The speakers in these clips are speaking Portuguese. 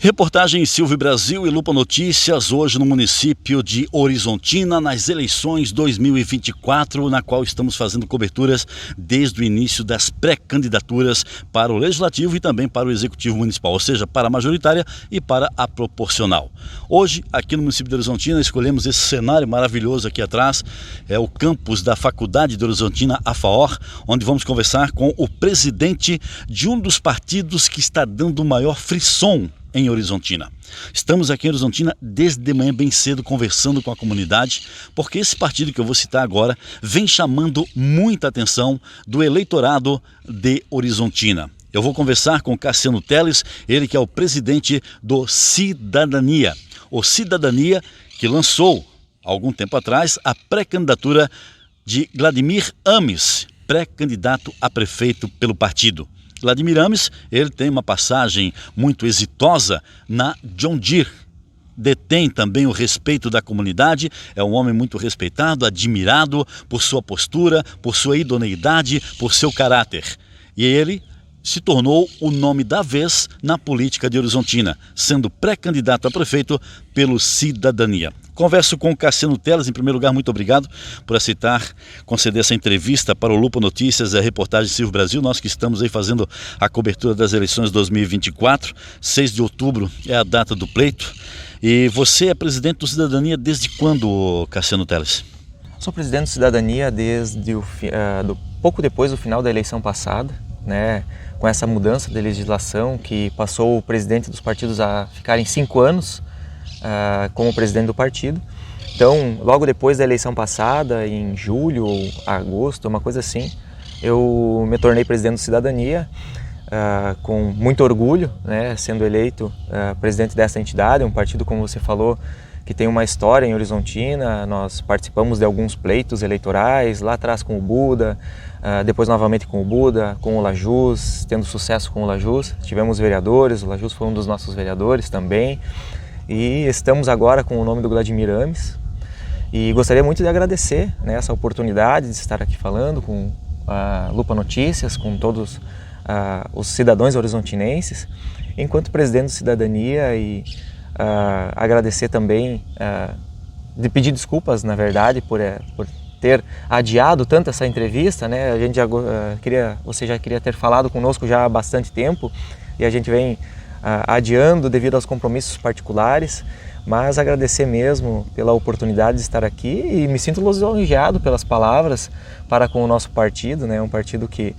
Reportagem Silvio Brasil e Lupa Notícias, hoje no município de Horizontina, nas eleições 2024, na qual estamos fazendo coberturas desde o início das pré-candidaturas para o Legislativo e também para o Executivo Municipal, ou seja, para a majoritária e para a proporcional. Hoje, aqui no município de Horizontina, escolhemos esse cenário maravilhoso aqui atrás, é o campus da Faculdade de Horizontina, a FAOR, onde vamos conversar com o presidente de um dos partidos que está dando o maior frisson em Horizontina. Estamos aqui em Horizontina desde de manhã bem cedo conversando com a comunidade, porque esse partido que eu vou citar agora vem chamando muita atenção do eleitorado de Horizontina. Eu vou conversar com Cassiano Teles, ele que é o presidente do Cidadania. O Cidadania que lançou, há algum tempo atrás, a pré-candidatura de Vladimir Ames, pré-candidato a prefeito pelo partido. Vladimir Ames, ele tem uma passagem muito exitosa na John Deere. Detém também o respeito da comunidade, é um homem muito respeitado, admirado por sua postura, por sua idoneidade, por seu caráter. E ele se tornou o nome da vez na política de Horizontina, sendo pré-candidato a prefeito pelo Cidadania. Converso com o Cassiano Teles. Em primeiro lugar, muito obrigado por aceitar conceder essa entrevista para o Lupa Notícias, a reportagem Silvio Brasil. Nós que estamos aí fazendo a cobertura das eleições 2024, 6 de outubro é a data do pleito. E você é presidente do Cidadania desde quando, Cassiano Teles? Sou presidente do Cidadania desde pouco depois do final da eleição passada, né? Com essa mudança de legislação que passou o presidente dos partidos a ficarem 5 anos como presidente do partido. Então, logo depois da eleição passada, em julho ou agosto, uma coisa assim, eu me tornei presidente do Cidadania, com muito orgulho, né, sendo eleito presidente dessa entidade, um partido, como você falou, que tem uma história em Horizontina. Nós participamos de alguns pleitos eleitorais, lá atrás com o Buda, depois novamente com o Buda, com o Lajus, tendo sucesso com o Lajus. Tivemos vereadores, o Lajus foi um dos nossos vereadores também. E estamos agora com o nome do Vladimir Ames. E gostaria muito de agradecer, né, essa oportunidade de estar aqui falando com a Lupa Notícias, com todos os cidadãos horizontinenses, enquanto presidente do Cidadania, e agradecer também, de pedir desculpas, na verdade, por ter adiado tanto essa entrevista, né? A gente você já queria ter falado conosco já há bastante tempo e a gente vem adiando devido aos compromissos particulares, mas agradecer mesmo pela oportunidade de estar aqui e me sinto lisonjeado pelas palavras para com o nosso partido, né? Um partido que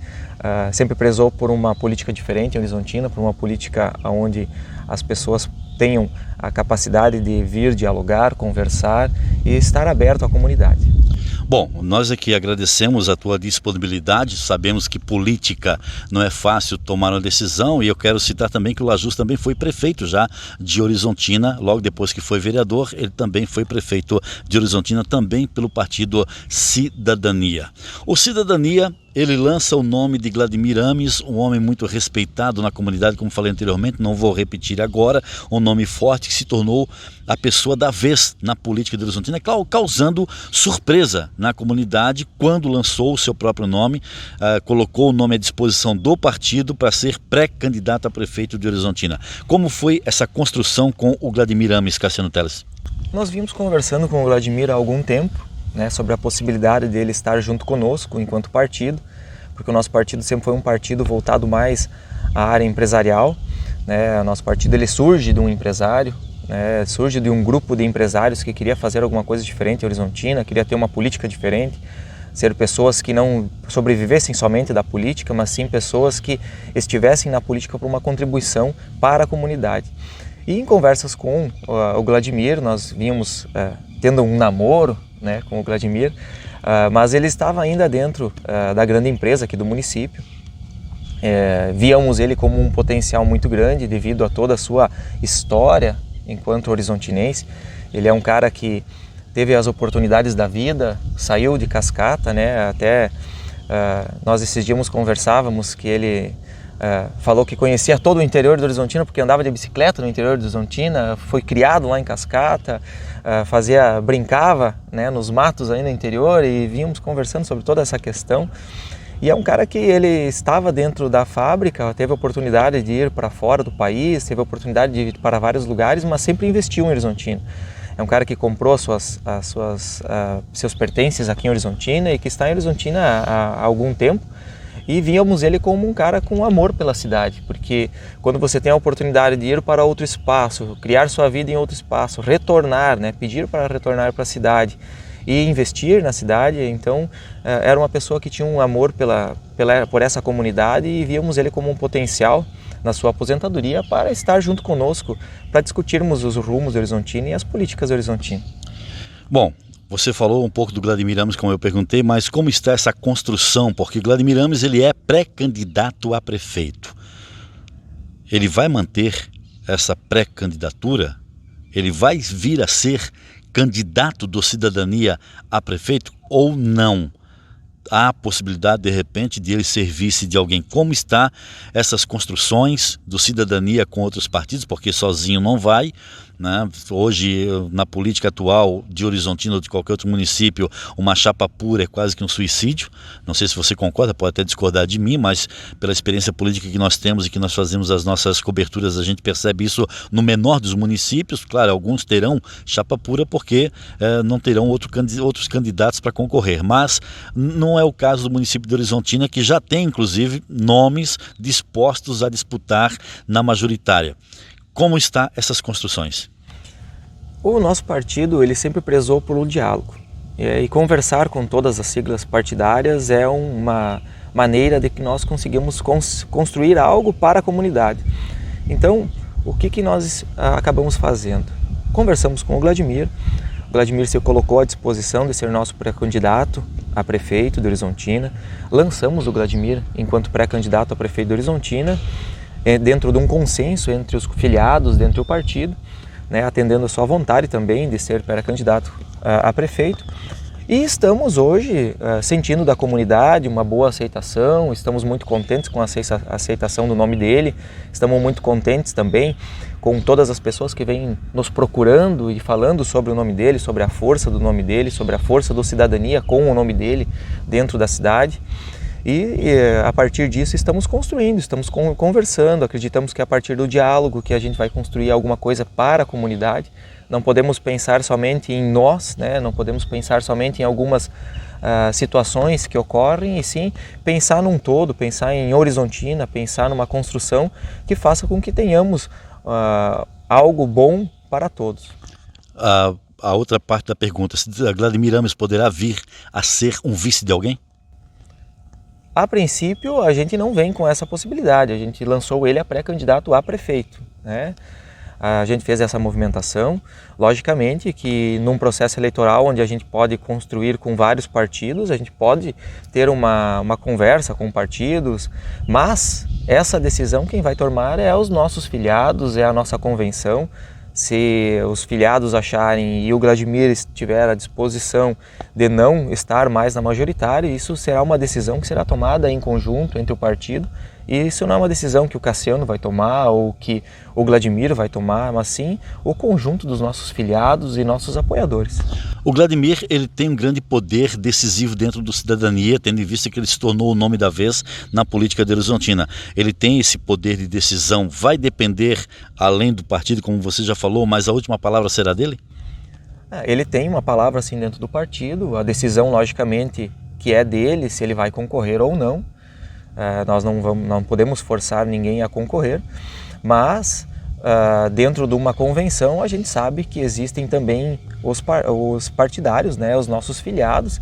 sempre prezou por uma política diferente em Horizontina, por uma política onde as pessoas tenham a capacidade de vir dialogar, conversar e estar aberto à comunidade. Bom, nós aqui agradecemos a tua disponibilidade, sabemos que política não é fácil tomar uma decisão, e eu quero citar também que o Lajus também foi prefeito já de Horizontina, logo depois que foi vereador, ele também foi prefeito de Horizontina, também pelo partido Cidadania. O Cidadania, ele lança o nome de Vladimir Ames, um homem muito respeitado na comunidade, como falei anteriormente, não vou repetir agora, um nome forte que se tornou a pessoa da vez na política de Horizontina, causando surpresa na comunidade quando lançou o seu próprio nome, colocou o nome à disposição do partido para ser pré-candidato a prefeito de Horizontina. Como foi essa construção com o Vladimir Ames, Cassiano Teles? Nós vimos conversando com o Vladimir há algum tempo, né, sobre a possibilidade dele estar junto conosco enquanto partido, porque o nosso partido sempre foi um partido voltado mais à área empresarial, né? O nosso partido, ele surge de um empresário, né, surge de um grupo de empresários que queria fazer alguma coisa diferente em Horizontina, queria ter uma política diferente, ser pessoas que não sobrevivessem somente da política, mas sim pessoas que estivessem na política por uma contribuição para a comunidade. E em conversas com o Vladimir, nós vínhamos tendo um namoro, né, com o Vladimir, mas ele estava ainda dentro da grande empresa aqui do município. Víamos ele como um potencial muito grande devido a toda a sua história enquanto horizontinense. Ele é um cara que teve as oportunidades da vida, saiu de cascata, né? Até nós esses dias conversávamos que ele falou que conhecia todo o interior de Horizontina porque andava de bicicleta no interior de Horizontina, foi criado lá em Cascata, brincava, né, nos matos aí no interior, e vínhamos conversando sobre toda essa questão. E é um cara que ele estava dentro da fábrica, teve a oportunidade de ir para fora do país, teve a oportunidade de ir para vários lugares, mas sempre investiu em Horizontina. É um cara que comprou seus pertences aqui em Horizontina e que está em Horizontina há algum tempo. E víamos ele como um cara com amor pela cidade, porque quando você tem a oportunidade de ir para outro espaço, criar sua vida em outro espaço, retornar, né, pedir para retornar para a cidade e investir na cidade, então era uma pessoa que tinha um amor por essa comunidade e víamos ele como um potencial na sua aposentadoria para estar junto conosco, para discutirmos os rumos de Horizontina e as políticas de Horizontina. Bom, você falou um pouco do Vladimir Ames, como eu perguntei, mas como está essa construção? Porque Vladimir Ames, ele é pré-candidato a prefeito. Ele vai manter essa pré-candidatura? Ele vai vir a ser candidato do Cidadania a prefeito ou não? Há possibilidade, de repente, de ele ser vice de alguém? Como está essas construções do Cidadania com outros partidos? Porque sozinho não vai, né? Hoje, na política atual de Horizontina ou de qualquer outro município, uma chapa pura é quase que um suicídio. Não sei se você concorda, pode até discordar de mim, mas pela experiência política que nós temos e que nós fazemos as nossas coberturas, a gente percebe isso no menor dos municípios. Claro, alguns terão chapa pura porque não terão outros candidatos para concorrer, mas não é o caso do município de Horizontina, que já tem inclusive nomes dispostos a disputar na majoritária. Como estão essas construções? O nosso partido ele sempre prezou por um diálogo e conversar com todas as siglas partidárias é uma maneira de que nós conseguimos construir algo para a comunidade. Então, o que nós acabamos fazendo? Conversamos com o Vladimir se colocou à disposição de ser nosso pré-candidato a prefeito de Horizontina. Lançamos o Vladimir enquanto pré-candidato a prefeito de Horizontina, dentro de um consenso entre os filiados dentro do partido, né, atendendo a sua vontade também de ser pré-candidato a prefeito. E estamos hoje sentindo da comunidade uma boa aceitação, estamos muito contentes com a aceitação do nome dele, estamos muito contentes também com todas as pessoas que vêm nos procurando e falando sobre o nome dele, sobre a força do nome dele, sobre a força do Cidadania com o nome dele dentro da cidade. E a partir disso estamos construindo, estamos conversando, acreditamos que a partir do diálogo que a gente vai construir alguma coisa para a comunidade. Não podemos pensar somente em nós, né? Não podemos pensar somente em algumas situações que ocorrem, e sim pensar num todo, pensar em Horizontina, pensar numa construção que faça com que tenhamos algo bom para todos. A outra parte da pergunta, se Vladimir Ames poderá vir a ser um vice de alguém? A princípio, a gente não vem com essa possibilidade, a gente lançou ele a pré-candidato a prefeito, né? A gente fez essa movimentação, logicamente que num processo eleitoral onde a gente pode construir com vários partidos, a gente pode ter uma conversa com partidos, mas essa decisão quem vai tomar é os nossos filiados, é a nossa convenção. Se os filiados acharem e o Vladimir estiver à disposição de não estar mais na majoritária, isso será uma decisão que será tomada em conjunto entre o partido. E isso não é uma decisão que o Cassiano vai tomar ou que o Vladimir vai tomar, mas sim o conjunto dos nossos filiados e nossos apoiadores. O Vladimir, ele tem um grande poder decisivo dentro do Cidadania, tendo em vista que ele se tornou o nome da vez na política de Horizontina. Ele tem esse poder de decisão, vai depender além do partido, como você já falou, mas a última palavra será dele? Ele tem uma palavra assim dentro do partido, a decisão logicamente que é dele, se ele vai concorrer ou não. Nós não podemos forçar ninguém a concorrer, mas dentro de uma convenção a gente sabe que existem também os partidários, né, os nossos filiados,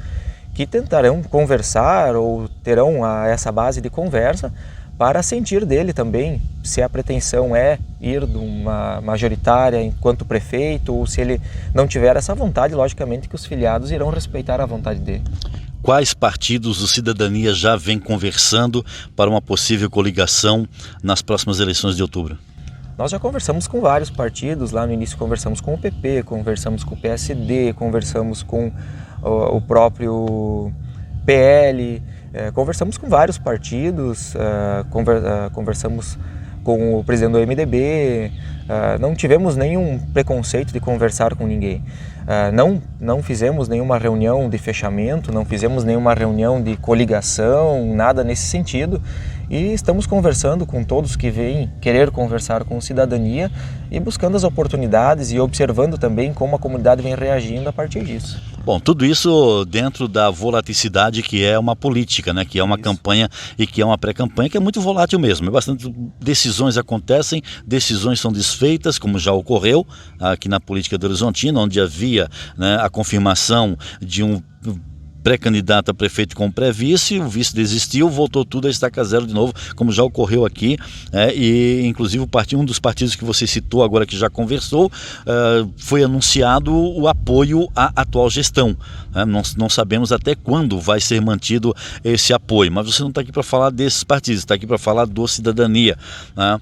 que tentarão conversar ou terão essa base de conversa para sentir dele também se a pretensão é ir de uma majoritária enquanto prefeito ou se ele não tiver essa vontade, logicamente que os filiados irão respeitar a vontade dele. Quais partidos do Cidadania já vem conversando para uma possível coligação nas próximas eleições de outubro? Nós já conversamos com vários partidos, lá no início conversamos com o PP, conversamos com o PSD, conversamos com o próprio PL, conversamos com vários partidos, conversamos com o presidente do MDB, não tivemos nenhum preconceito de conversar com ninguém. Não fizemos nenhuma reunião de fechamento, não fizemos nenhuma reunião de coligação, nada nesse sentido. E estamos conversando com todos que vêm querer conversar com cidadania e buscando as oportunidades e observando também como a comunidade vem reagindo a partir disso. Bom, tudo isso dentro da volaticidade que é uma política, né? Que é uma campanha e que é uma pré-campanha, que é muito volátil mesmo. Bastante decisões acontecem, decisões são desfeitas, como já ocorreu aqui na política do Horizontina, onde havia, né, a confirmação de um pré-candidato a prefeito com pré-vice, o vice desistiu, voltou tudo a estaca zero de novo, como já ocorreu aqui, e inclusive um dos partidos que você citou agora, que já conversou, foi anunciado o apoio à atual gestão. Não sabemos até quando vai ser mantido esse apoio, mas você não está aqui para falar desses partidos, está aqui para falar do Cidadania, né?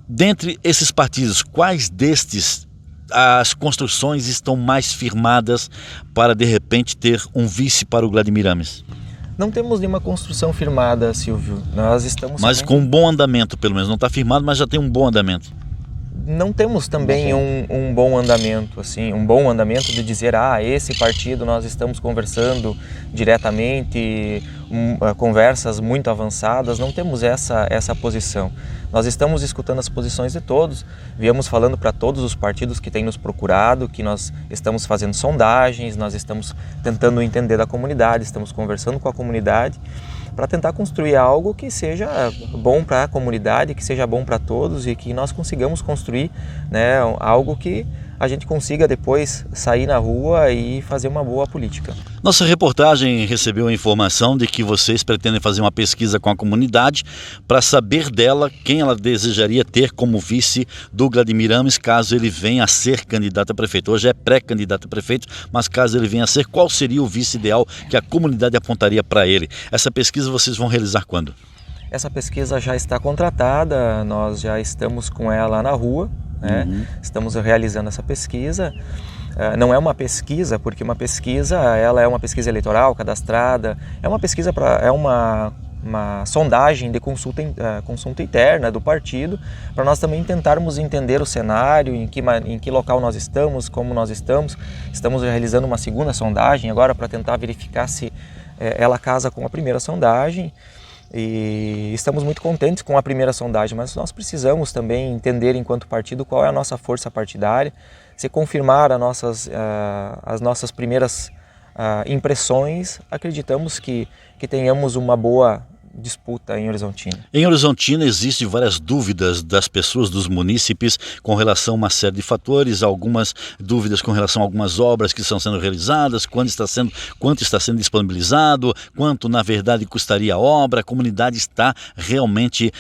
Dentre esses partidos, quais destes as construções estão mais firmadas para de repente ter um vice para o Vladimir Ames? Não temos nenhuma construção firmada, Silvio. Nós estamos... Mas com um bom andamento, pelo menos. Não está firmado, mas já tem um bom andamento. Não temos também um bom andamento, assim, um bom andamento de dizer, esse partido nós estamos conversando diretamente, conversas muito avançadas. Não temos essa posição. Nós estamos escutando as posições de todos, viemos falando para todos os partidos que têm nos procurado, que nós estamos fazendo sondagens, nós estamos tentando entender da comunidade, estamos conversando com a comunidade para tentar construir algo que seja bom para a comunidade, que seja bom para todos e que nós consigamos construir, né, algo que a gente consiga depois sair na rua e fazer uma boa política. Nossa reportagem recebeu a informação de que vocês pretendem fazer uma pesquisa com a comunidade para saber dela quem ela desejaria ter como vice do Vladimir Ames, caso ele venha a ser candidato a prefeito. Hoje é pré-candidato a prefeito, mas caso ele venha a ser, qual seria o vice ideal que a comunidade apontaria para ele? Essa pesquisa vocês vão realizar quando? Essa pesquisa já está contratada, nós já estamos com ela na rua, né? Estamos realizando essa pesquisa. Não é uma pesquisa, porque uma pesquisa ela é uma pesquisa eleitoral cadastrada, é uma pesquisa uma sondagem de consulta interna do partido, para nós também tentarmos entender o cenário, em que local nós estamos, como nós estamos. Estamos realizando uma segunda sondagem agora para tentar verificar se ela casa com a primeira sondagem. E estamos muito contentes com a primeira sondagem, mas nós precisamos também entender, enquanto partido, qual é a nossa força partidária, se confirmar as nossas primeiras impressões. Acreditamos que tenhamos uma boa disputa em Horizontina. Em Horizontina existem várias dúvidas das pessoas, dos munícipes, com relação a uma série de fatores, algumas dúvidas com relação a algumas obras que estão sendo realizadas, quanto está sendo disponibilizado, quanto na verdade custaria a obra. A comunidade está realmente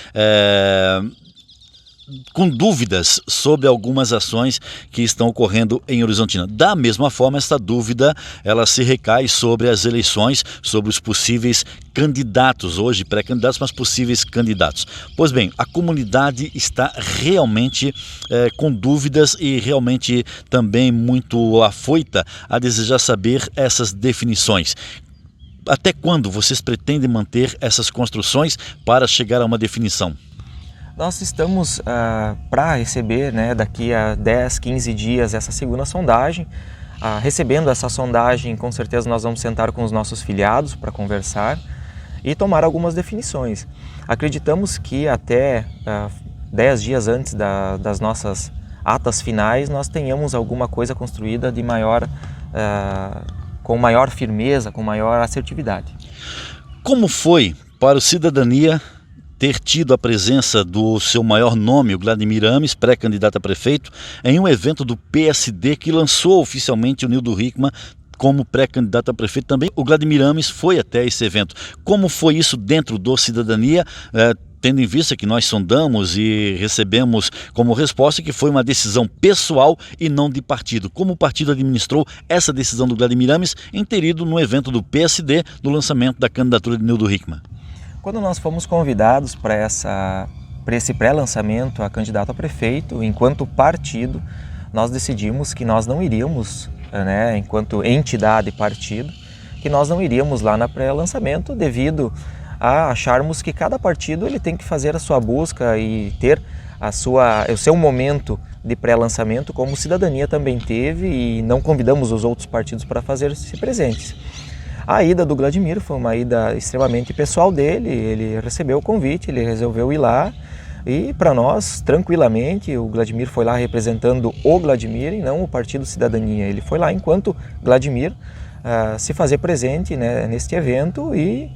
com dúvidas sobre algumas ações que estão ocorrendo em Horizontina. Da mesma forma, essa dúvida ela se recai sobre as eleições, sobre os possíveis candidatos, hoje pré-candidatos, mas possíveis candidatos. Pois bem, a comunidade está realmente com dúvidas e realmente também muito afoita a desejar saber essas definições. Até quando vocês pretendem manter essas construções para chegar a uma definição? Nós estamos para receber, né, daqui a 10, 15 dias essa segunda sondagem. Recebendo essa sondagem, com certeza nós vamos sentar com os nossos filiados para conversar e tomar algumas definições. Acreditamos que até 10 dias antes das nossas atas finais nós tenhamos alguma coisa construída de com maior firmeza, com maior assertividade. Como foi para o Cidadania ter tido a presença do seu maior nome, o Vladimir Ames, pré-candidato a prefeito, em um evento do PSD que lançou oficialmente o Nildo Hickmann como pré-candidato a prefeito também? O Vladimir Ames foi até esse evento. Como foi isso dentro do Cidadania, tendo em vista que nós sondamos e recebemos como resposta que foi uma decisão pessoal e não de partido? Como o partido administrou essa decisão do Vladimir Ames em ter ido no evento do PSD, no lançamento da candidatura de Nildo Hickmann? Quando nós fomos convidados para esse pré-lançamento a candidato a prefeito, enquanto partido, nós decidimos que nós não iríamos, né, enquanto entidade partido, que nós não iríamos lá na pré-lançamento devido a acharmos que cada partido ele tem que fazer a sua busca e ter o seu momento de pré-lançamento, como Cidadania também teve, e não convidamos os outros partidos para fazer-se presentes. A ida do Vladimir foi uma ida extremamente pessoal dele, ele recebeu o convite, ele resolveu ir lá, e para nós, tranquilamente, o Vladimir foi lá representando o Vladimir e não o Partido Cidadania. Ele foi lá enquanto Vladimir se fazer presente, né, neste evento e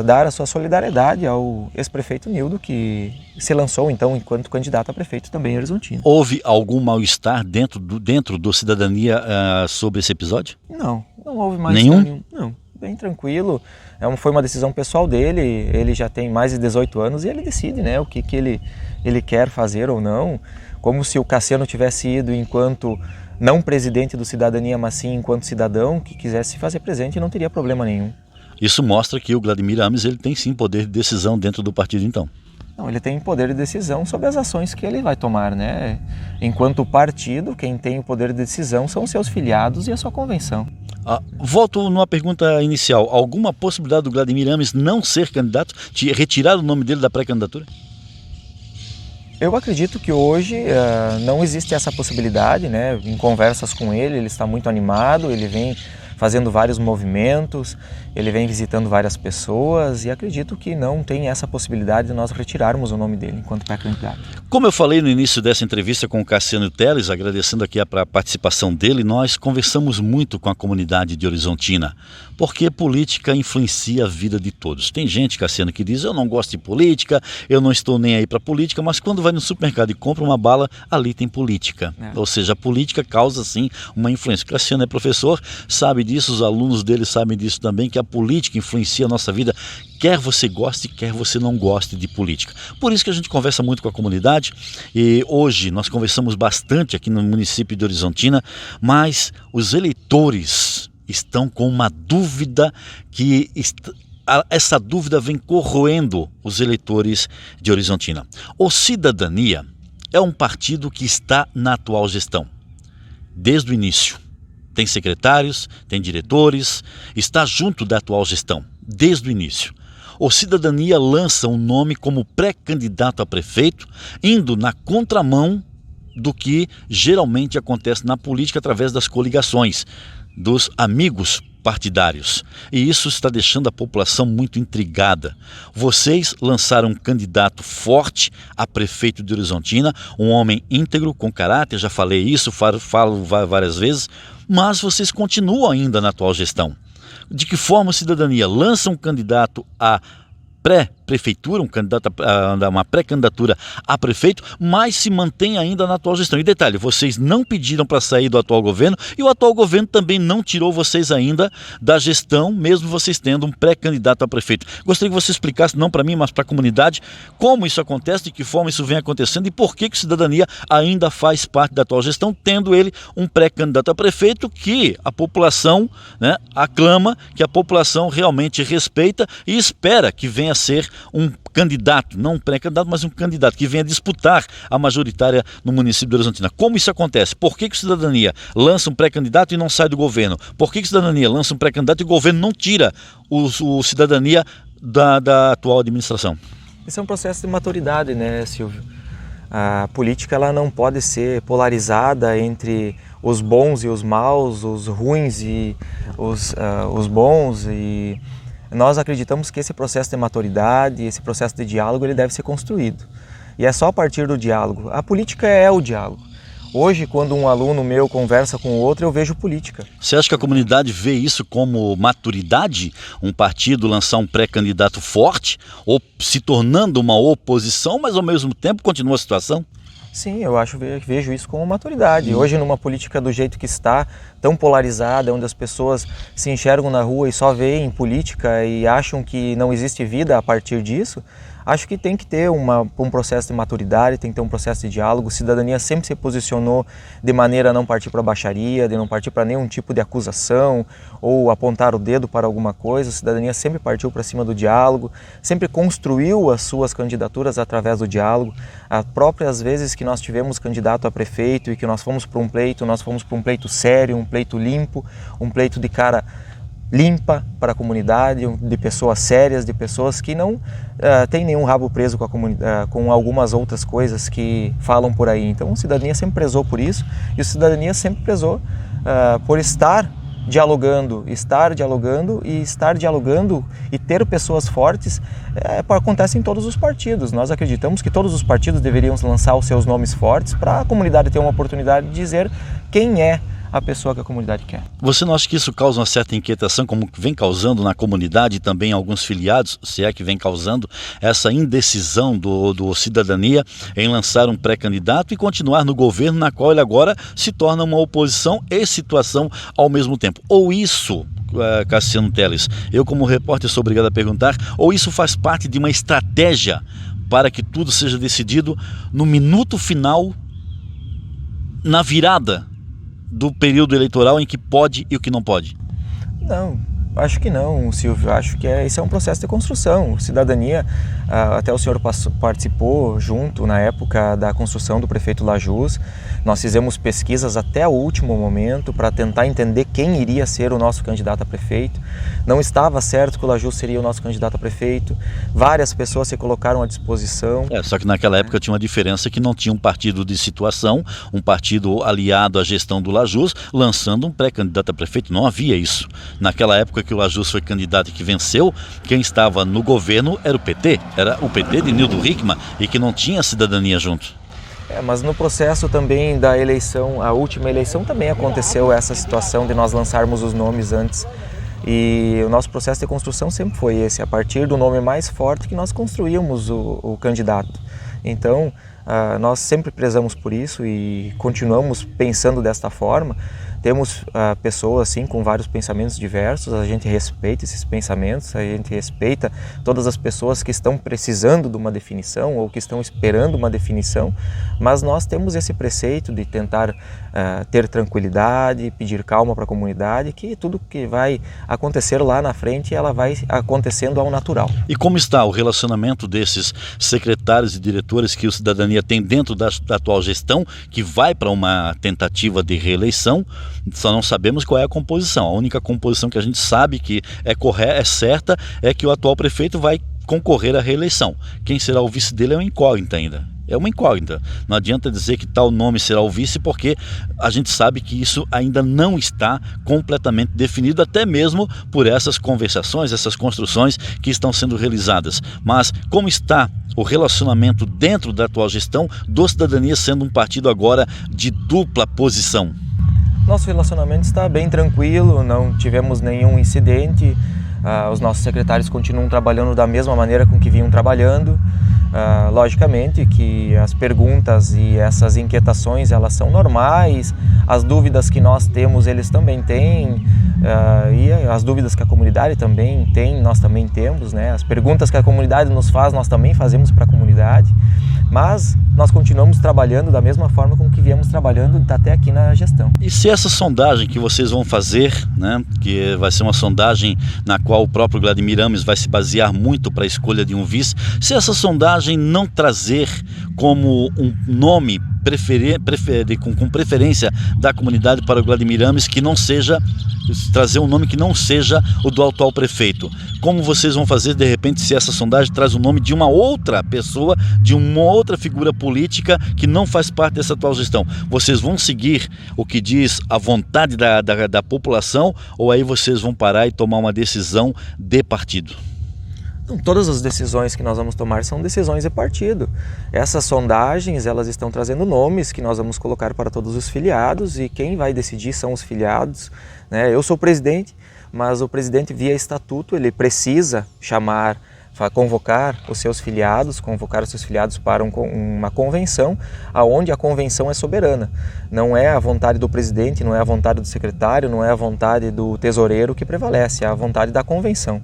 dar a sua solidariedade ao ex-prefeito Nildo, que se lançou então enquanto candidato a prefeito também em Horizontina. Houve algum mal-estar dentro do Cidadania sobre esse episódio? Não houve mal-estar nenhum. Não, bem tranquilo. Foi uma decisão pessoal dele, ele já tem mais de 18 anos e ele decide, né, o que ele quer fazer ou não. Como se o Cassiano tivesse ido enquanto não presidente do Cidadania, mas sim enquanto cidadão que quisesse se fazer presente, não teria problema nenhum. Isso mostra que o Vladimir Ames ele tem sim poder de decisão dentro do partido, então. Não, ele tem poder de decisão sobre as ações que ele vai tomar, né? Enquanto partido, quem tem o poder de decisão são os seus filiados e a sua convenção. Volto numa pergunta inicial. Alguma possibilidade do Vladimir Ames não ser candidato, de retirar o nome dele da pré-candidatura? Eu acredito que hoje não existe essa possibilidade, né? Em conversas com ele está muito animado, ele vem fazendo vários movimentos, ele vem visitando várias pessoas e acredito que não tem essa possibilidade de nós retirarmos o nome dele enquanto pré-candidato. Como eu falei no início dessa entrevista com o Cassiano Teles, agradecendo aqui a participação dele, nós conversamos muito com a comunidade de Horizontina, porque política influencia a vida de todos. Tem gente, Cassiano, que diz, eu não gosto de política, eu não estou nem aí para política, mas quando vai no supermercado e compra uma bala, ali tem política. Ou seja, a política causa sim uma influência. O Cassiano é professor, sabe disso, os alunos dele sabem disso também, que a política influencia a nossa vida, quer você goste, quer você não goste de política. Por isso que a gente conversa muito com a comunidade e hoje nós conversamos bastante aqui no município de Horizontina, mas os eleitores estão com uma dúvida que essa dúvida vem corroendo os eleitores de Horizontina. O Cidadania é um partido que está na atual gestão, desde o início. Tem secretários, tem diretores, está junto da atual gestão, desde o início. O Cidadania lança um nome como pré-candidato a prefeito, indo na contramão do que geralmente acontece na política através das coligações, dos amigos partidários. E isso está deixando a população muito intrigada. Vocês lançaram um candidato forte a prefeito de Horizontina, um homem íntegro, com caráter, já falei isso, falo várias vezes, mas vocês continuam ainda na atual gestão. De que forma a Cidadania lança um candidato a pré-prefeitura, uma pré-candidatura a prefeito, mas se mantém ainda na atual gestão. E detalhe, vocês não pediram para sair do atual governo e o atual governo também não tirou vocês ainda da gestão, mesmo vocês tendo um pré-candidato a prefeito. Gostaria que você explicasse, não para mim, mas para a comunidade, como isso acontece, de que forma isso vem acontecendo e por que a Cidadania ainda faz parte da atual gestão, tendo ele um pré-candidato a prefeito que a população, né, aclama, que a população realmente respeita e espera que venha a ser um candidato, não um pré-candidato, mas um candidato que venha disputar a majoritária no município de Horizontina. Como isso acontece? Por que a Cidadania lança um pré-candidato e não sai do governo? Por que a Cidadania lança um pré-candidato e o governo não tira o Cidadania da atual administração? Esse é um processo de maturidade, né, Silvio? A política ela não pode ser polarizada entre os bons e os maus, os ruins e os bons, e nós acreditamos que esse processo de maturidade, esse processo de diálogo, ele deve ser construído. E é só a partir do diálogo. A política é o diálogo. Hoje, quando um aluno meu conversa com o outro, eu vejo política. Você acha que a comunidade vê isso como maturidade? Um partido lançar um pré-candidato forte, ou se tornando uma oposição, mas ao mesmo tempo continua a situação? Sim, vejo isso como maturidade. Hoje, numa política do jeito que está, tão polarizada, onde as pessoas se enxergam na rua e só veem política e acham que não existe vida a partir disso, acho que tem que ter um processo de maturidade, tem que ter um processo de diálogo. Cidadania sempre se posicionou de maneira a não partir para baixaria, de não partir para nenhum tipo de acusação ou apontar o dedo para alguma coisa. Cidadania sempre partiu para cima do diálogo, sempre construiu as suas candidaturas através do diálogo. As próprias vezes que nós tivemos candidato a prefeito e que nós fomos para um pleito sério, um pleito limpo, um pleito de cara limpa para a comunidade, de pessoas sérias, de pessoas que não têm nenhum rabo preso com algumas outras coisas que falam por aí. Então, a cidadania sempre prezou por isso e a cidadania sempre prezou por estar dialogando e ter pessoas fortes. Acontece em todos os partidos. Nós acreditamos que todos os partidos deveriam lançar os seus nomes fortes para a comunidade ter uma oportunidade de dizer quem é a pessoa que a comunidade quer. Você não acha que isso causa uma certa inquietação, como vem causando na comunidade e também alguns filiados, se é que vem causando essa indecisão do cidadania em lançar um pré-candidato e continuar no governo, na qual ele agora se torna uma oposição e situação ao mesmo tempo? Ou isso, Cassiano Teles, eu como repórter sou obrigado a perguntar, ou isso faz parte de uma estratégia para que tudo seja decidido no minuto final, na virada do período eleitoral em que pode e o que não pode? Não, acho que não, Silvio. Acho que esse é um processo de construção. Cidadania, até o senhor participou junto na época da construção do prefeito Lajus. Nós fizemos pesquisas até o último momento para tentar entender quem iria ser o nosso candidato a prefeito. Não estava certo que o Lajus seria o nosso candidato a prefeito. Várias pessoas se colocaram à disposição. Só que naquela época tinha uma diferença que não tinha um partido de situação, um partido aliado à gestão do Lajus, lançando um pré-candidato a prefeito. Não havia isso. Naquela época que o Lajus foi candidato e que venceu, quem estava no governo era o PT. Era o PT de Nildo Hickmann e que não tinha cidadania junto. Mas no processo também da eleição, a última eleição, também aconteceu essa situação de nós lançarmos os nomes antes. E o nosso processo de construção sempre foi esse, a partir do nome mais forte que nós construímos o candidato. Então, nós sempre prezamos por isso e continuamos pensando desta forma. Temos pessoas assim com vários pensamentos diversos, a gente respeita esses pensamentos, a gente respeita todas as pessoas que estão precisando de uma definição ou que estão esperando uma definição, mas nós temos esse preceito de tentar ter tranquilidade, pedir calma para a comunidade, que tudo que vai acontecer lá na frente, ela vai acontecendo ao natural. E como está o relacionamento desses secretários e diretores que o Cidadania tem dentro da atual gestão, que vai para uma tentativa de reeleição? Só não sabemos qual é a composição. A única composição que a gente sabe que é certa é que o atual prefeito vai concorrer à reeleição. Quem será o vice dele é uma incógnita ainda. É uma incógnita. Não adianta dizer que tal nome será o vice, porque a gente sabe que isso ainda não está completamente definido, até mesmo por essas conversações, essas construções que estão sendo realizadas. Mas como está o relacionamento dentro da atual gestão do Cidadania, sendo um partido agora de dupla posição? Nosso relacionamento está bem tranquilo, não tivemos nenhum incidente, os nossos secretários continuam trabalhando da mesma maneira com que vinham trabalhando. Logicamente que as perguntas e essas inquietações, elas são normais, as dúvidas que nós temos, eles também têm, e as dúvidas que a comunidade também tem, nós também temos, né? As perguntas que a comunidade nos faz, nós também fazemos para a comunidade, mas nós continuamos trabalhando da mesma forma com que viemos trabalhando até aqui na gestão. E se essa sondagem que vocês vão fazer, né, que vai ser uma sondagem na qual o próprio Vladimir Ames vai se basear muito para a escolha de um vice, se essa sondagem não trazer como um nome com preferência da comunidade para o Vladimir Ames, que não seja, trazer um nome que não seja o do atual prefeito, como vocês vão fazer de repente se essa sondagem traz o nome de uma outra pessoa, de uma outra figura política que não faz parte dessa atual gestão? Vocês vão seguir o que diz a vontade da população, ou aí vocês vão parar e tomar uma decisão de partido? Todas as decisões que nós vamos tomar são decisões de partido. Essas sondagens, elas estão trazendo nomes que nós vamos colocar para todos os filiados, e quem vai decidir são os filiados, né? Eu sou o presidente, mas o presidente, via estatuto, ele precisa convocar os seus filiados para uma convenção, aonde a convenção é soberana. Não é a vontade do presidente, não é a vontade do secretário, não é a vontade do tesoureiro que prevalece, é a vontade da convenção.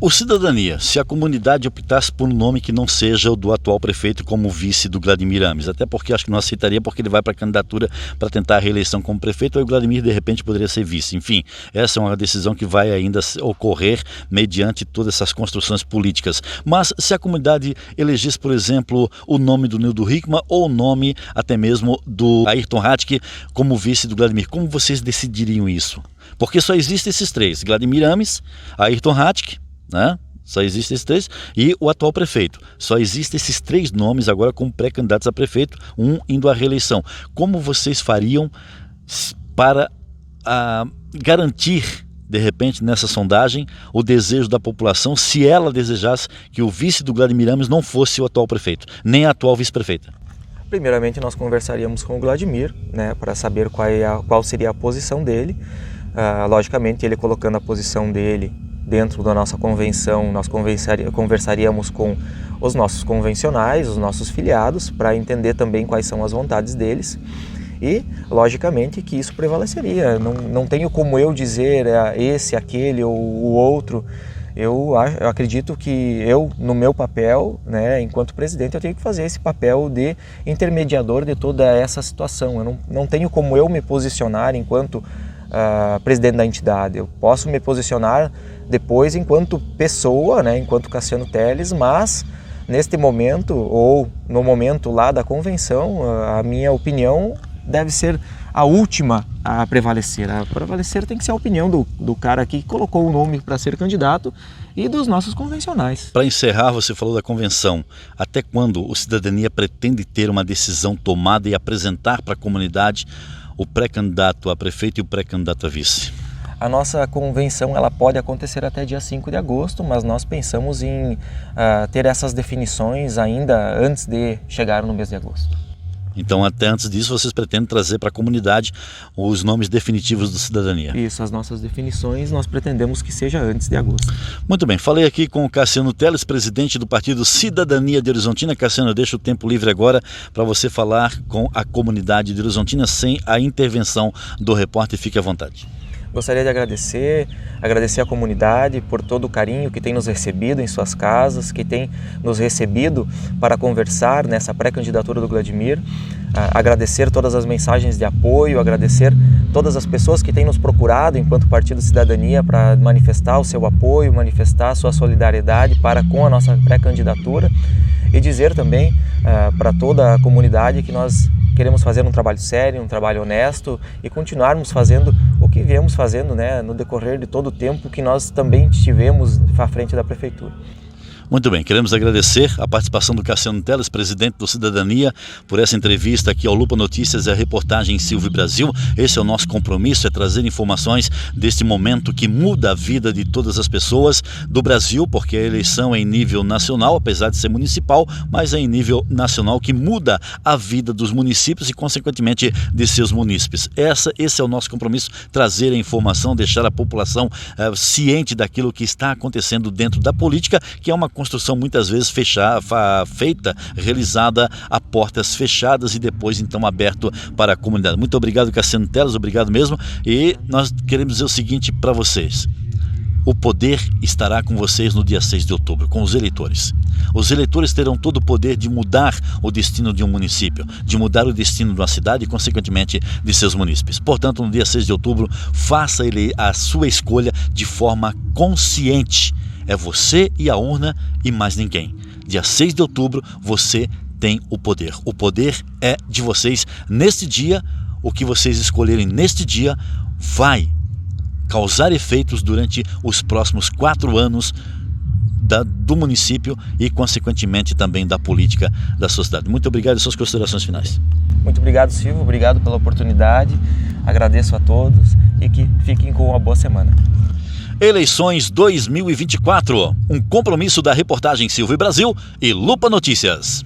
O Cidadania, se a comunidade optasse por um nome que não seja o do atual prefeito como vice do Vladimir Ames, até porque acho que não aceitaria, porque ele vai para a candidatura para tentar a reeleição como prefeito, aí o Vladimir de repente poderia ser vice. Enfim, essa é uma decisão que vai ainda ocorrer mediante todas essas construções políticas. Mas se a comunidade elegesse, por exemplo, o nome do Nildo Hickmann ou o nome até mesmo do Ayrton Hatke como vice do Vladimir, como vocês decidiriam isso? Porque só existem esses três: Vladimir Ames, Ayrton Hattic, né? Só existem esses três, e o atual prefeito. Só existem esses três nomes agora como pré-candidatos a prefeito, um indo à reeleição. Como vocês fariam para garantir, de repente, nessa sondagem, o desejo da população, se ela desejasse que o vice do Vladimir Ames não fosse o atual prefeito, nem a atual vice-prefeita? Primeiramente, nós conversaríamos com o Vladimir, né, para saber qual seria a posição dele. Logicamente, ele colocando a posição dele dentro da nossa convenção, nós conversaríamos com os nossos convencionais, os nossos filiados, para entender também quais são as vontades deles. E, logicamente, que isso prevaleceria. Não tenho como eu dizer esse, aquele ou o outro. Eu acredito que no meu papel, né, enquanto presidente, eu tenho que fazer esse papel de intermediador de toda essa situação. Eu não tenho como eu me posicionar enquanto presidente da entidade. Eu posso me posicionar depois enquanto pessoa, né, enquanto Cassiano Telles, mas neste momento, ou no momento lá da convenção, a minha opinião deve ser a última a prevalecer. A prevalecer tem que ser a opinião do cara que colocou o nome para ser candidato e dos nossos convencionais. Para encerrar, você falou da convenção. Até quando o Cidadania pretende ter uma decisão tomada e apresentar para a comunidade o pré-candidato a prefeito e o pré-candidato a vice? A nossa convenção ela pode acontecer até dia 5 de agosto, mas nós pensamos em ter essas definições ainda antes de chegar no mês de agosto. Então, até antes disso, vocês pretendem trazer para a comunidade os nomes definitivos do Cidadania? Isso, as nossas definições nós pretendemos que seja antes de agosto. Muito bem, falei aqui com o Cassiano Telles, presidente do partido Cidadania de Horizontina. Cassiano, eu deixo o tempo livre agora para você falar com a comunidade de Horizontina sem a intervenção do repórter. Fique à vontade. Gostaria de agradecer a comunidade por todo o carinho que tem nos recebido em suas casas, que tem nos recebido para conversar nessa pré-candidatura do Vladimir. Agradecer todas as mensagens de apoio, agradecer todas as pessoas que têm nos procurado enquanto Partido Cidadania para manifestar o seu apoio, manifestar a sua solidariedade para com a nossa pré-candidatura e dizer também para toda a comunidade que nós queremos fazer um trabalho sério, um trabalho honesto e continuarmos fazendo o que viemos fazendo, né, no decorrer de todo o tempo que nós também estivemos à frente da Prefeitura. Muito bem, queremos agradecer a participação do Cassiano Telles, presidente do Cidadania, por essa entrevista aqui ao Lupa Notícias e a reportagem em Silvio Brasil. Esse é o nosso compromisso, é trazer informações deste momento que muda a vida de todas as pessoas do Brasil, porque a eleição é em nível nacional, apesar de ser municipal, mas é em nível nacional que muda a vida dos municípios e, consequentemente, de seus munícipes. Esse é o nosso compromisso, trazer a informação, deixar a população ciente daquilo que está acontecendo dentro da política, que é uma construção muitas vezes feita, realizada a portas fechadas e depois então aberto para a comunidade. Muito obrigado, Cassiano Telles, obrigado mesmo. E nós queremos dizer o seguinte para vocês: o poder estará com vocês no dia 6 de outubro, com os eleitores. Os eleitores terão todo o poder de mudar o destino de um município, de mudar o destino de uma cidade e, consequentemente, de seus munícipes. Portanto, no dia 6 de outubro, faça a sua escolha de forma consciente. É você e a urna e mais ninguém. Dia 6 de outubro, você tem o poder. O poder é de vocês. Neste dia, o que vocês escolherem neste dia vai causar efeitos durante os próximos 4 anos do município e, consequentemente, também da política da sociedade. Muito obrigado e suas considerações finais. Muito obrigado, Silvio. Obrigado pela oportunidade. Agradeço a todos e que fiquem com uma boa semana. Eleições 2024, um compromisso da reportagem Silvio Brasil e Lupa Notícias.